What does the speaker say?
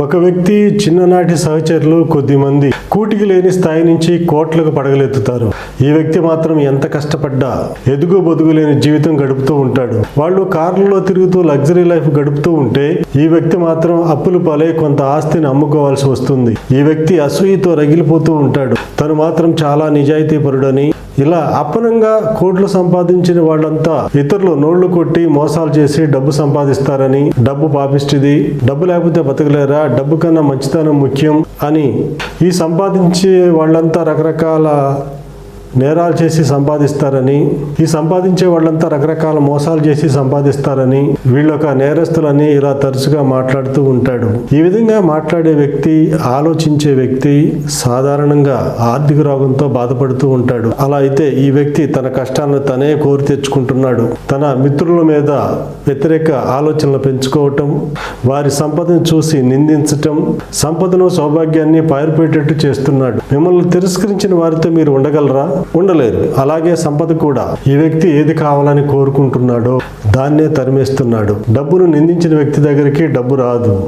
ఒక వ్యక్తి చిన్ననాటి సహచరులు కొద్దిమంది కూటికి లేని స్థాయి నుంచి కోట్లకు పడగలెత్తుతారు. ఈ వ్యక్తి మాత్రం ఎంత కష్టపడ్డా ఎదుగు బొదుగు లేని జీవితం గడుపుతూ ఉంటాడు. వాళ్ళు కార్లలో తిరుగుతూ లగ్జరీ లైఫ్ గడుపుతూ ఉంటే ఈ వ్యక్తి మాత్రం అప్పులు పాలై కొంత ఆస్తిని అమ్ముకోవాల్సి వస్తుంది. ఈ వ్యక్తి అసూయతో రగిలిపోతూ ఉంటాడు. తను మాత్రం చాలా నిజాయితీపరుడని, ఇలా అప్పనంగా కోట్లు సంపాదించిన వాళ్ళంతా ఇతరులు నోళ్లు కొట్టి మోసాలు చేసి డబ్బు సంపాదిస్తారని, డబ్బు పాపిష్టిది, డబ్బు లేకపోతే బతకలేరా, డబ్బు కన్నా మంచితనం ముఖ్యం అని ఈ సంపాదించే వాళ్ళంతా రకరకాల నేరాలు చేసి సంపాదిస్తారని, ఈ సంపాదించే వాళ్ళంతా రకరకాల మోసాలు చేసి సంపాదిస్తారని, వీళ్ళొక నేరస్తులని ఇలా తరచుగా మాట్లాడుతూ ఉంటాడు. ఈ విధంగా మాట్లాడే వ్యక్తి, ఆలోచించే వ్యక్తి సాధారణంగా ఆర్థిక రోగంతో బాధపడుతూ ఉంటాడు. అలా అయితే ఈ వ్యక్తి తన కష్టాలను తనే కోరి తెచ్చుకుంటున్నాడు. తన మిత్రుల మీద వ్యతిరేక ఆలోచనలు పెంచుకోవటం, వారి సంపదను చూసి నిందించటం, సంపదను సౌభాగ్యాన్ని పారిపోయేటట్టు చేస్తున్నాడు. మిమ్మల్ని తిరస్కరించిన వారితో మీరు ఉండగలరా? ఉండలేరు. అలాగే సంపద కూడా. ఈ వ్యక్తి ఏది కావాలని కోరుకుంటున్నాడో దాన్నే తరిమేస్తున్నాడు. డబ్బును నిందించిన వ్యక్తి దగ్గరికి డబ్బు రాదు.